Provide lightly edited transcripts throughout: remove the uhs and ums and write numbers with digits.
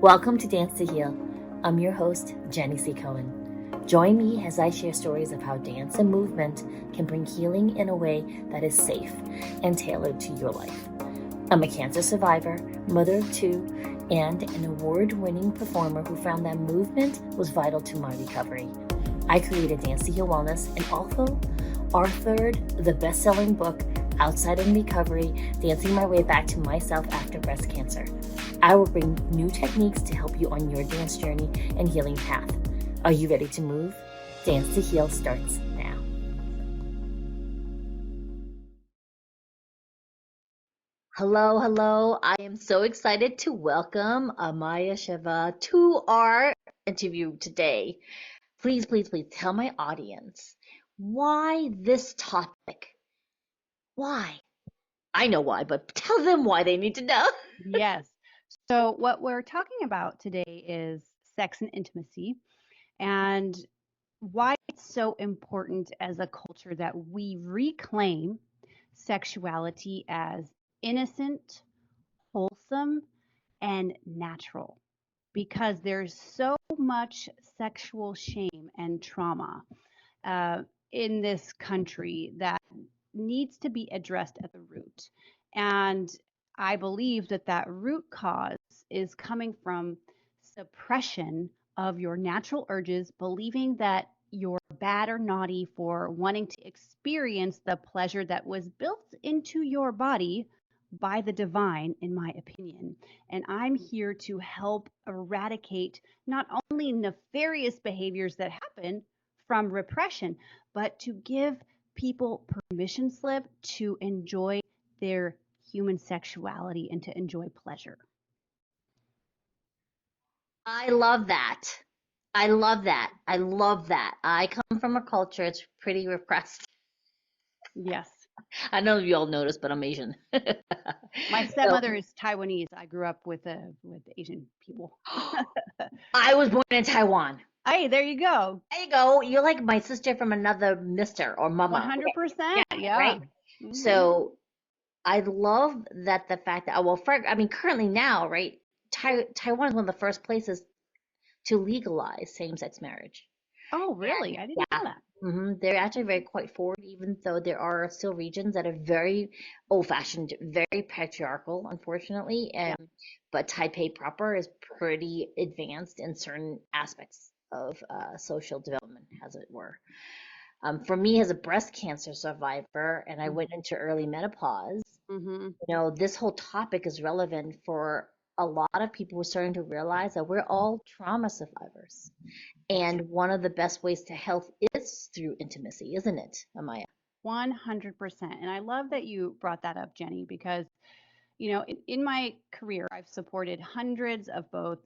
Welcome to Dance to Heal. I'm your host, Jenny C. Cohen. Join me as I share stories of how dance and movement can bring healing in a way that is safe and tailored to your life. I'm a cancer survivor, mother of two, and an award-winning performer who found that movement was vital to my recovery. I created Dance to Heal Wellness and also authored the best-selling book, Outside of Recovery, Dancing My Way Back to Myself After Breast Cancer. I will bring new techniques to help you on your dance journey and healing path. Are you ready to move? Dance to Heal starts now. Hello. I am so excited to welcome Amaya Shiva to our interview today. Please tell my audience why this topic. Why? I know why, but tell them why they need to know. Yes. So, what we're talking about today is sex and intimacy and why it's so important as a culture that we reclaim sexuality as innocent, wholesome, and natural. Because there's so much sexual shame and trauma uh, in this country that needs to be addressed at the root. And I believe that that root cause is coming from suppression of your natural urges, believing that you're bad or naughty for wanting to experience the pleasure that was built into your body by the divine, in my opinion. And I'm here to help eradicate not only nefarious behaviors that happen from repression, but to give people permission slip to enjoy their human sexuality and to enjoy pleasure. I love that. I love that. I come from a culture, it's pretty repressed. Yes. I don't know if you all noticed, but I'm Asian. My So stepmother is Taiwanese. I grew up with Asian people. I was born in Taiwan. Hey, there you go. There you go. You're like my sister from another mister or mama. Yeah, 100%. right? Yeah. Hmm. So I love that the fact that, well, currently now, right? Taiwan is one of the first places to legalize same-sex marriage. Oh, And really? I didn't yeah, know that. they're actually very quite forward, even though there are still regions that are very old-fashioned, very patriarchal, unfortunately. Yeah. But Taipei proper is pretty advanced in certain aspects of social development, as it were. For me, as a breast cancer survivor, and I went into early menopause, Mm-hmm. this whole topic is relevant for a lot of people who are starting to realize that we're all trauma survivors. Yes. And one of the best ways to health is through intimacy, isn't it, Amaya? 100%. And I love that you brought that up, Jenny, because in my career, I've supported hundreds of both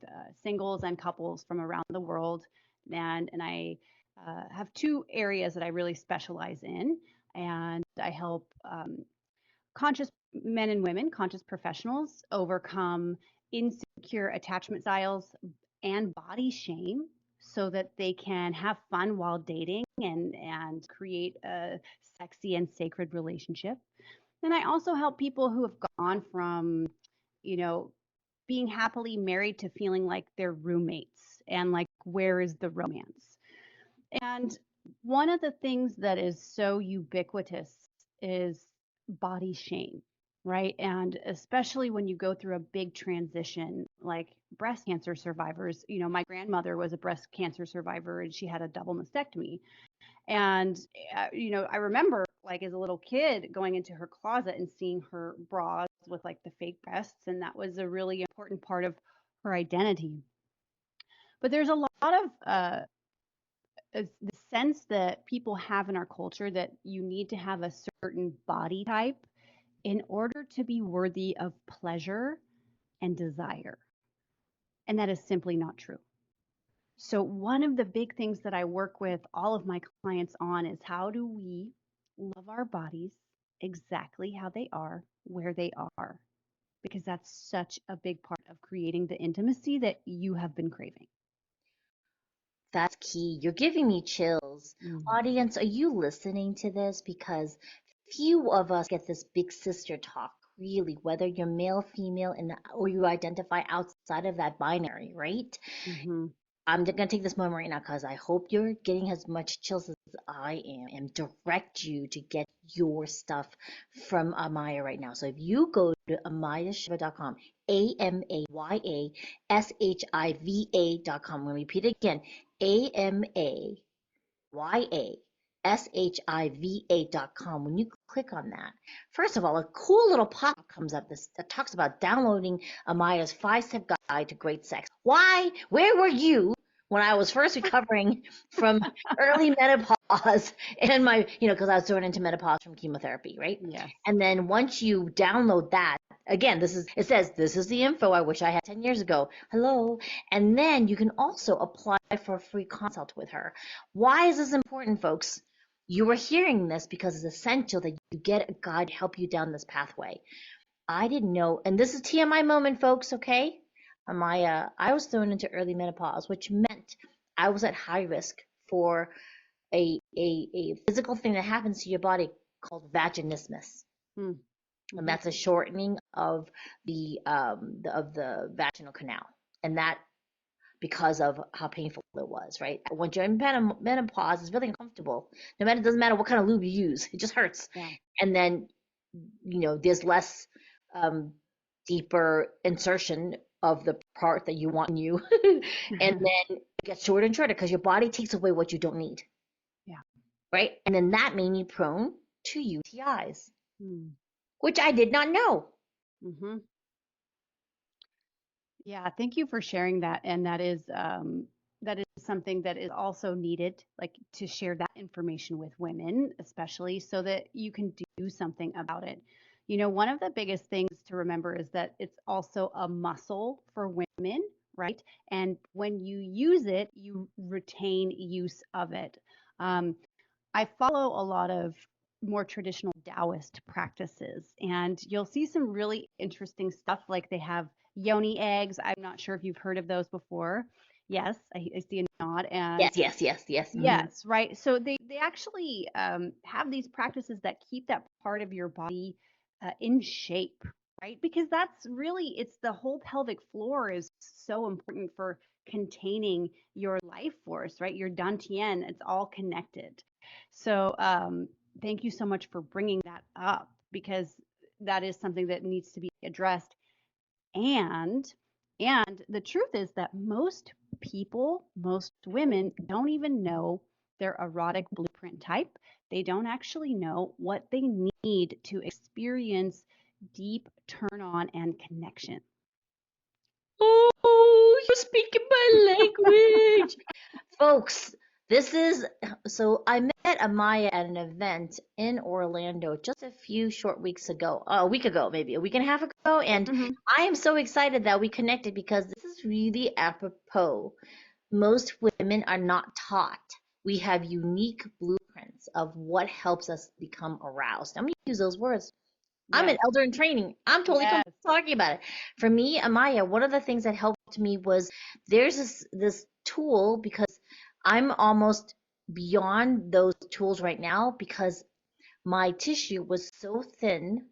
singles and couples from around the world, and I have two areas that I really specialize in, and I help conscious men and women, conscious professionals, overcome insecure attachment styles and body shame so that they can have fun while dating and create a sexy and sacred relationship. And I also help people who have gone from, you know, being happily married to feeling like they're roommates and like, where is the romance? And one of the things that is so ubiquitous is body shame, right? And especially when you go through a big transition, like breast cancer survivors, my grandmother was a breast cancer survivor and she had a double mastectomy. And, I remember like as a little kid going into her closet and seeing her bras with like the fake breasts. And that was a really important part of her identity. But there's a lot of the sense that people have in our culture that you need to have a certain body type in order to be worthy of pleasure and desire. And that is simply not true. So, one of the big things that I work with all of my clients on is how do we love our bodies exactly how they are, where they are, because that's such a big part of creating the intimacy that you have been craving. That's key. You're giving me chills. Mm. Audience, are you listening to this? Because few of us get this big sister talk, freely, whether you're male, female, or you identify outside of that binary, right? Mm-hmm. I'm going to take this moment right now because I hope you're getting as much chills as I am and direct you to get your stuff from Amaya right now. So if you go to amayashiva.com, AMAYASHIVA.com, I'm going to repeat it again, AMAYASHIVA.com. When you click on that, first of all, a cool little pop comes up that talks about downloading Amaya's 5-step guide to great sex. Why? Where were you when I was first recovering from early menopause and because I was thrown into menopause from chemotherapy, right? Yes. And then once you download that, again, it says, this is the info I wish I had 10 years ago. Hello. And then you can also apply for a free consult with her. Why is this important, folks? You are hearing this because it's essential that you get a guide to help you down this pathway. I didn't know, and this is TMI moment, folks, okay? I was thrown into early menopause, which meant I was at high risk for a physical thing that happens to your body called vaginismus. Mm-hmm. And that's a shortening of the vaginal canal. And that because of how painful it was, right? When you're in menopause, it's really uncomfortable. It doesn't matter what kind of lube you use, it just hurts. Yeah. And then, there's less deeper insertion of the part that you want in you. And then it gets shorter and shorter because your body takes away what you don't need. Yeah. Right? And then that made me prone to UTIs, which I did not know. Mm-hmm. Yeah, thank you for sharing that. And that is something that is also needed, like to share that information with women, especially so that you can do something about it. One of the biggest things to remember is that it's also a muscle for women, right? And when you use it, you retain use of it. I follow a lot of more traditional Taoist practices, and you'll see some really interesting stuff. Like they have yoni eggs. I'm not sure if you've heard of those before. Yes, I see a nod. And Yes. yes, right. So they actually have these practices that keep that part of your body in shape, right? Because it's the whole pelvic floor is so important for containing your life force, right? Your dantian, it's all connected. So thank you so much for bringing that up because that is something that needs to be addressed. And the truth is that most women don't even know their erotic blueprint type. They don't actually know what they need to experience deep turn on and connection. Oh, you're speaking my language. Folks, so I met Amaya at an event in Orlando just a few short weeks ago, a week ago, maybe a week and a half ago. And I am so excited that we connected because this is really apropos. Most women are not taught. We have unique blueprints of what helps us become aroused. I'm going to use those words. I'm an elder in training. I'm totally talking about it. For me, Amaya, one of the things that helped me was there's this tool because I'm almost beyond those tools right now because my tissue was so thin.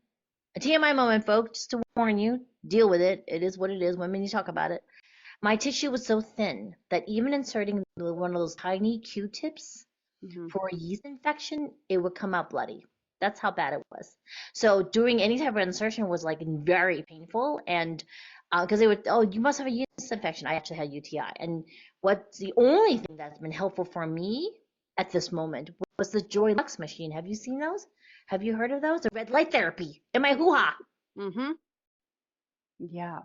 A TMI moment, folks, just to warn you, deal with it. It is what it is. Women, you talk about it. My tissue was so thin that even inserting one of those tiny Q-tips for a yeast infection, it would come out bloody. That's how bad it was. So doing any type of insertion was like very painful, and because they would, oh, you must have a yeast infection. I actually had UTI, and what's the only thing that's been helpful for me at this moment was the Joy Lux machine. Have you seen those? Have you heard of those? The red light therapy in my hoo-ha. Yeah.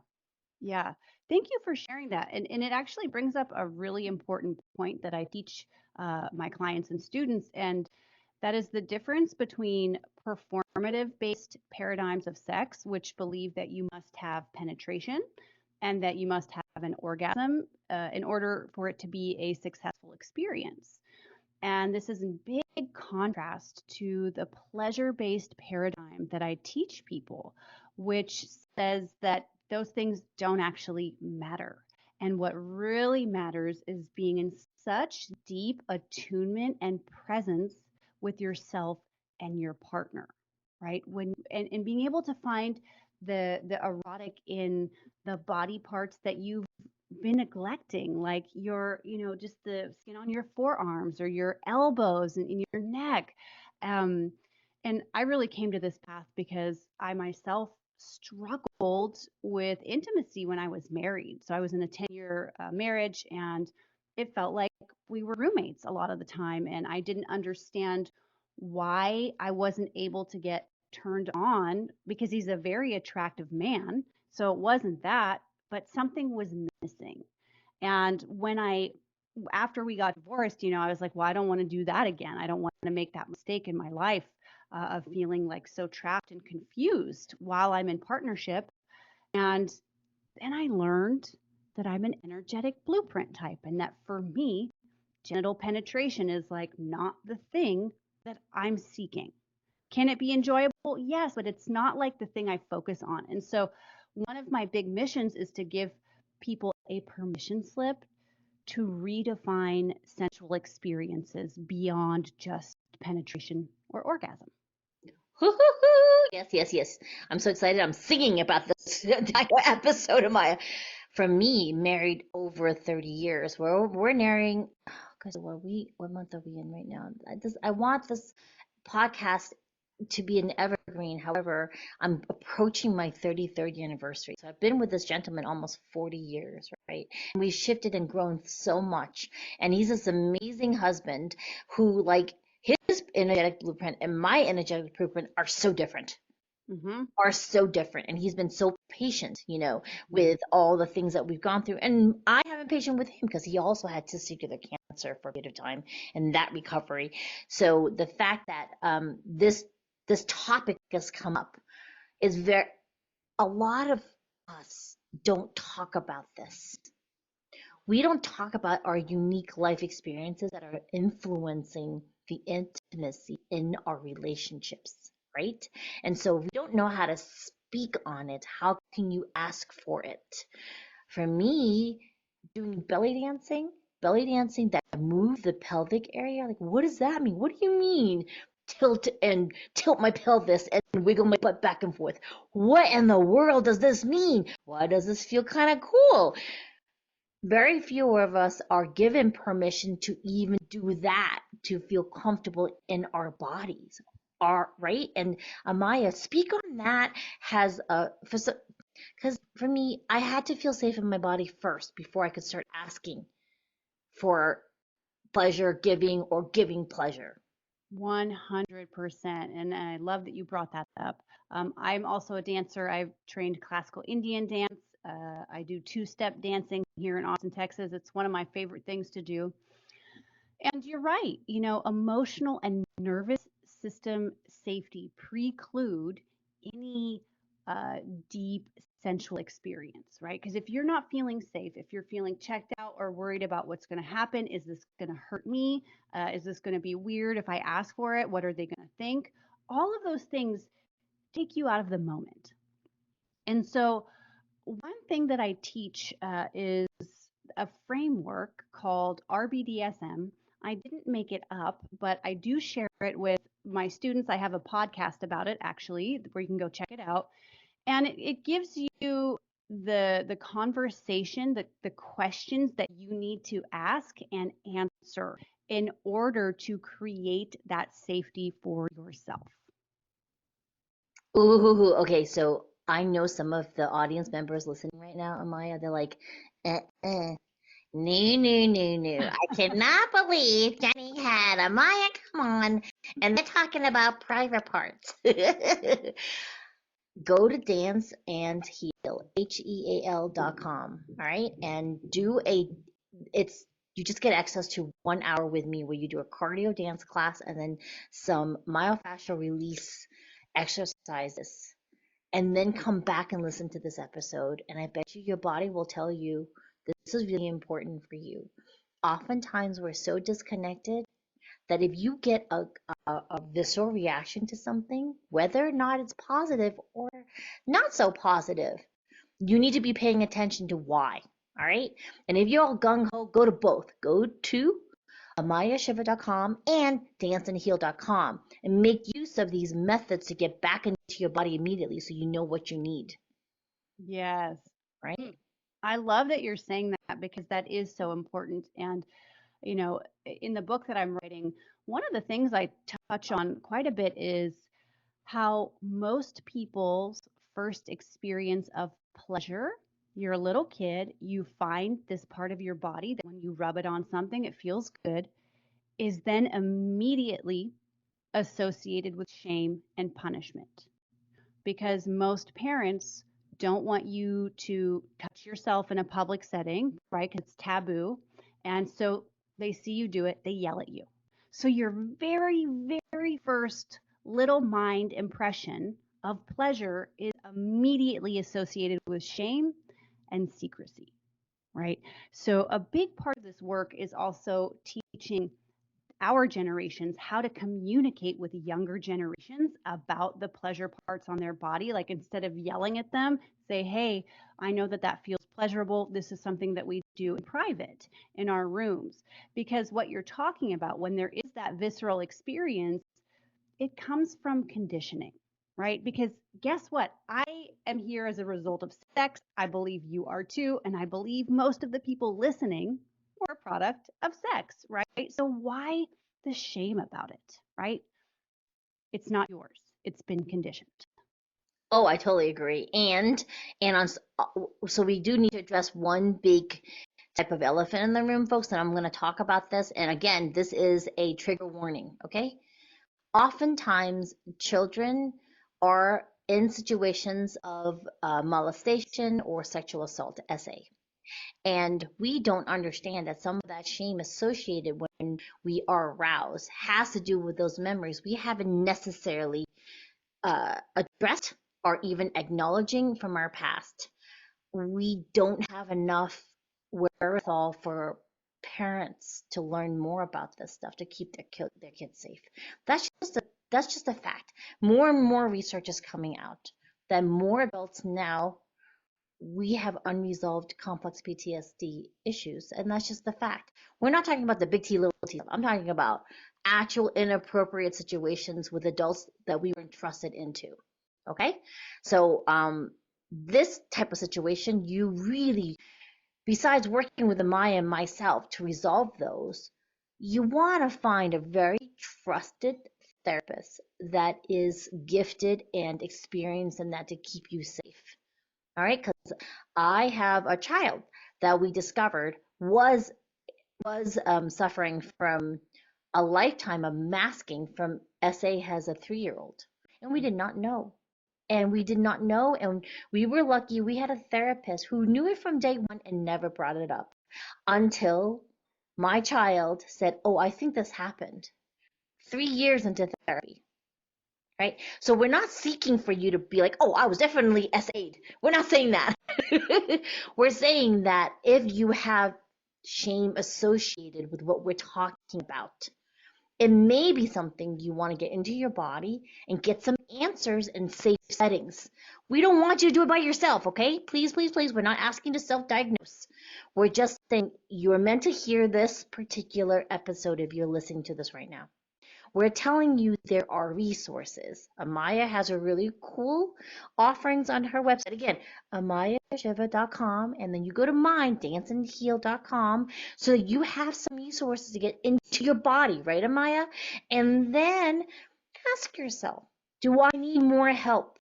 Yeah. Thank you for sharing that. And it actually brings up a really important point that I teach my clients and students. And that is the difference between performative based paradigms of sex, which believe that you must have penetration and that you must have an orgasm in order for it to be a successful experience. And this is in big contrast to the pleasure based paradigm that I teach people, which says that those things don't actually matter. And what really matters is being in such deep attunement and presence with yourself and your partner, right? And being able to find the erotic in the body parts that you've been neglecting, like just the skin on your forearms or your elbows and in your neck. Um, and I really came to this path because I myself struggled with intimacy when I was married. So I was in a 10-year marriage, and it felt like we were roommates a lot of the time. And I didn't understand why I wasn't able to get turned on, because he's a very attractive man. So it wasn't that, but something was missing. And after we got divorced, I was like, well, I don't want to do that again. I don't want to make that mistake in my life of feeling like so trapped and confused while I'm in partnership. And then I learned that I'm an energetic blueprint type, and that for me, genital penetration is like not the thing that I'm seeking. Can it be enjoyable? Yes, but it's not like the thing I focus on. And so, one of my big missions is to give people a permission slip to redefine sensual experiences beyond just penetration or orgasm. Yes, yes, yes. I'm so excited. I'm singing about this entire episode of Maya. For me, married over 30 years. We're nearing, because what month are we in right now? I want this podcast to be an evergreen. However, I'm approaching my 33rd anniversary. So I've been with this gentleman almost 40 years, right? And we've shifted and grown so much. And he's this amazing husband who, like, his energetic blueprint and my energetic blueprint are so different. Are so different. And he's been so patient, with all the things that we've gone through. And I have been patient with him because he also had testicular cancer for a bit of time and that recovery. So the fact that this topic has come up is a lot of us don't talk about this. We don't talk about our unique life experiences that are influencing the intimacy in our relationships, right? And so if we don't know how to speak on it, how can you ask for it? For me, doing belly dancing that move the pelvic area, like, what does that mean? What do you mean? Tilt my pelvis and wiggle my butt back and forth. What in the world does this mean? Why does this feel kind of cool? Very few of us are given permission to even do that, to feel comfortable in our bodies. Right? And Amaya, speak on that. Because for me, I had to feel safe in my body first before I could start asking for pleasure giving or giving pleasure. 100%. And I love that you brought that up. I'm also a dancer. I've trained classical Indian dance. I do two-step dancing here in Austin, Texas. It's one of my favorite things to do. And you're right, emotional and nervous system safety preclude any deep sensual experience, right? Because if you're not feeling safe, if you're feeling checked out or worried about what's going to happen, is this going to hurt me? Is this going to be weird if I ask for it? What are they going to think? All of those things take you out of the moment. And so, one thing that I teach is a framework called RBDSM. I didn't make it up, but I do share it with my students. I have a podcast about it, actually, where you can go check it out. And it gives you the conversation, the questions that you need to ask and answer in order to create that safety for yourself. Ooh, okay, so I know some of the audience members listening right now, Amaya, they're like, no, no, no, no. I cannot believe Jenny had Amaya come on and they're talking about private parts. Go to Dance and Heal, HEAL.com, all right? And you just get access to 1 hour with me where you do a cardio dance class and then some myofascial release exercises. And then come back and listen to this episode. And I bet you your body will tell you this is really important for you. Oftentimes we're so disconnected that if you get a visceral reaction to something, whether or not it's positive or not so positive, you need to be paying attention to why. All right. And if you're all gung ho, go to both. Go to amayashiva.com and danceandheal.com, and make use of these methods to get back into your body immediately so you know what you need, Yes. right? I love that you're saying that because that is so important. And, you know, in the book that I'm writing, one of the things I touch on quite a bit is how most people's first experience of pleasure, you're a little kid, you find this part of your body that when you rub it on something, it feels good, is then immediately associated with shame and punishment. Because most parents don't want you to touch yourself in a public setting, right? Because it's taboo. And so they see you do it, they yell at you. So your very, very first little mind impression of pleasure is immediately associated with shame and secrecy, right? So a big part of this work is also teaching our generations how to communicate with younger generations about the pleasure parts on their body. Like instead of yelling at them, say, hey, I know that that feels pleasurable. This is something that we do in private in our rooms. Because what you're talking about, when there is that visceral experience, it comes from conditioning, right? Because guess what? I am here as a result of sex. I believe you are too. And I believe most of the people listening were a product of sex, right? So why the shame about it, right? It's not yours. It's been conditioned. Oh, I totally agree. And so we do need to address one big type of elephant in the room, folks, and I'm going to talk about this. And again, this is a trigger warning, okay? Oftentimes, children are in situations of molestation or sexual assault, SA. And we don't understand that some of that shame associated when we are aroused has to do with those memories we haven't necessarily addressed or even acknowledging from our past. We don't have enough wherewithal for parents to learn more about this stuff to keep their kids safe. That's just a fact. More and more research is coming out that more adults now we have unresolved complex PTSD issues, and that's just the fact. We're not talking about the big T, little T. I'm talking about actual inappropriate situations with adults that we were entrusted into. Okay, so this type of situation, you really, besides working with Amaya and myself to resolve those, you want to find a very trusted therapist that is gifted and experienced in that to keep you safe. All right, because I have a child that we discovered was suffering from a lifetime of masking from SA as a 3-year-old, and we did not know. And we did not know, and we were lucky we had a therapist who knew it from day one and never brought it up until my child said, oh, I think this happened 3 years into therapy. Right? So we're not seeking for you to be like, oh, I was definitely SA'd. We're not saying that. We're saying that if you have shame associated with what we're talking about, it may be something you want to get into your body and get some answers in safe settings. We don't want you to do it by yourself, okay? Please, please, please. We're not asking to self-diagnose. We're just saying you're meant to hear this particular episode if you're listening to this right now. We're telling you there are resources. Amaya has a really cool offerings on her website. Again, amayashiva.com, and then you go to mine, danceandheal.com, so that you have some resources to get into your body, right, Amaya? And then ask yourself, do I need more help?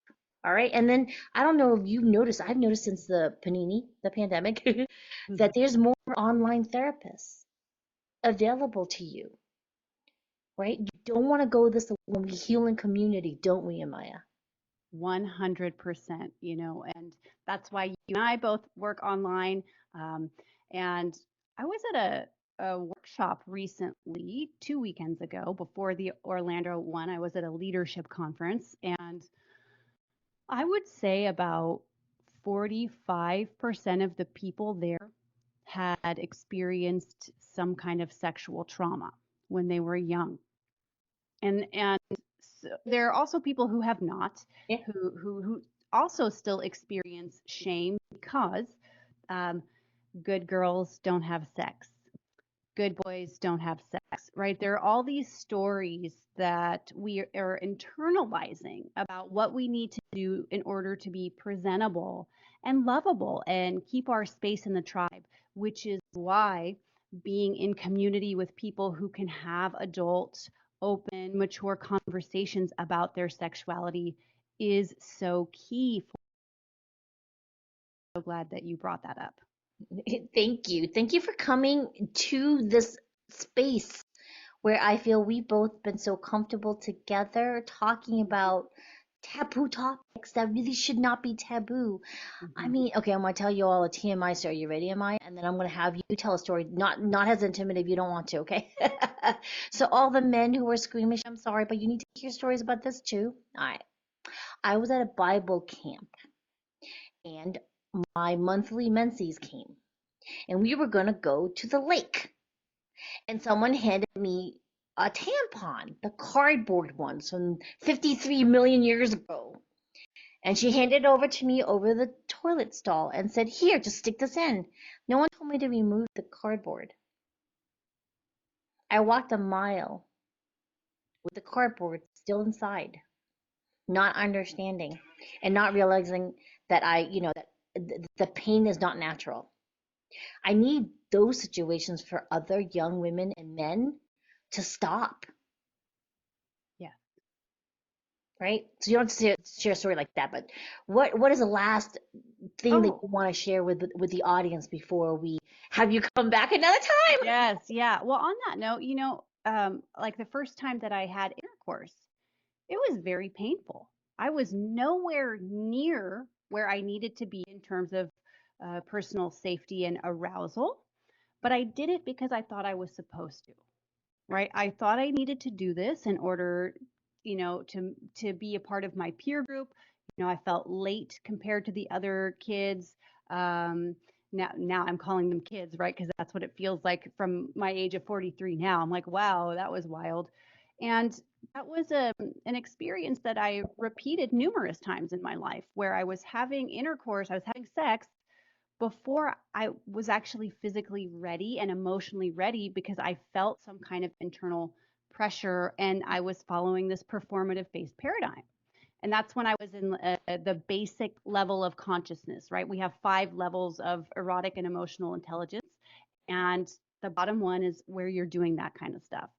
All right. And then I don't know if you've noticed, I've noticed since the pandemic, that there's more online therapists available to you, right? You don't want to go this alone. We heal in community, don't we, Amaya? 100%, and that's why you and I both work online. And I was at a workshop recently, 2 weekends ago, before the Orlando one. I was at a leadership conference, and I would say about 45% of the people there had experienced some kind of sexual trauma when they were young. And so there are also people who have not, Yeah. who also still experience shame because good girls don't have sex. good boys don't have sex, right? There are all these stories that we are internalizing about what we need to do in order to be presentable and lovable and keep our space in the tribe, which is why being in community with people who can have adult, open, mature conversations about their sexuality is so key. So glad that you brought that up. Thank you. Thank you for coming to this space where I feel we've both been so comfortable together talking about taboo topics that really should not be taboo. I mean, okay, I'm gonna tell you all a TMI story. You ready, Amaya? And then I'm gonna have you tell a story, not as intimate if you don't want to, okay? So all the men who were squeamish, I'm sorry, but you need to hear stories about this too. All right. I was at a Bible camp and my monthly menses came and we were gonna go to the lake. And someone handed me a tampon, the cardboard ones from 53 million years ago. And she handed it over to me over the toilet stall and said, "Here, just stick this in." No one told me to remove the cardboard. I walked a mile with the cardboard still inside, not understanding and not realizing that that the pain is not natural. I need those situations for other young women and men to stop. Yeah. Right? So you don't have to share a story like that, but what is the last thing that you want to share with the audience before we have you come back another time? Yes, yeah. Well, on that note, like the first time that I had intercourse, it was very painful. I was nowhere near where I needed to be in terms of personal safety and arousal, but I did it because I thought I was supposed to, right? I thought I needed to do this in order, to be a part of my peer group. I felt late compared to the other kids. Now I'm calling them kids, right? Because that's what it feels like from my age of 43 now. I'm like, wow, that was wild. And that was an experience that I repeated numerous times in my life where I was having intercourse, I was having sex before I was actually physically ready and emotionally ready because I felt some kind of internal pressure and I was following this performative based paradigm. And that's when I was in the basic level of consciousness, right? We have 5 levels of erotic and emotional intelligence. And the bottom one is where you're doing that kind of stuff.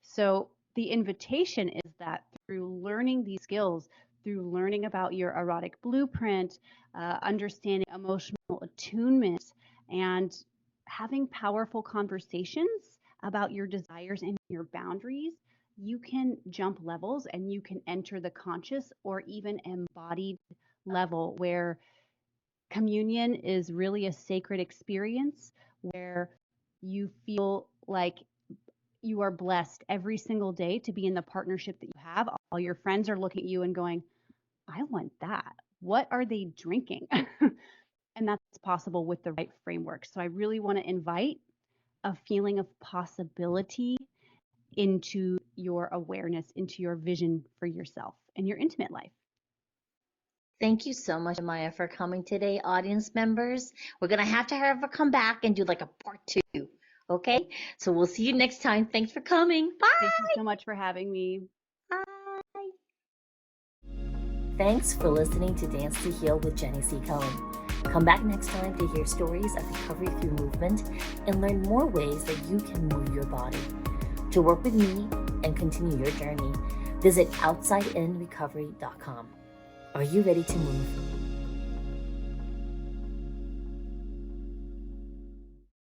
So the invitation is that through learning these skills, through learning about your erotic blueprint, understanding emotional attunement, and having powerful conversations about your desires and your boundaries, you can jump levels and you can enter the conscious or even embodied level where communion is really a sacred experience where you feel like you are blessed every single day to be in the partnership that you have. All your friends are looking at you and going, I want that. What are they drinking? And that's possible with the right framework. So I really want to invite a feeling of possibility into your awareness, into your vision for yourself and your intimate life. Thank you so much, Amaya, for coming today, audience members. We're gonna have to have her come back and do like a part 2. Okay? So we'll see you next time. Thanks for coming. Bye. Thank you so much for having me. Bye. Thanks for listening to Dance to Heal with Jenny C. Cohen. Come back next time to hear stories of recovery through movement and learn more ways that you can move your body. To work with me and continue your journey, visit OutsideInRecovery.com. Are you ready to move?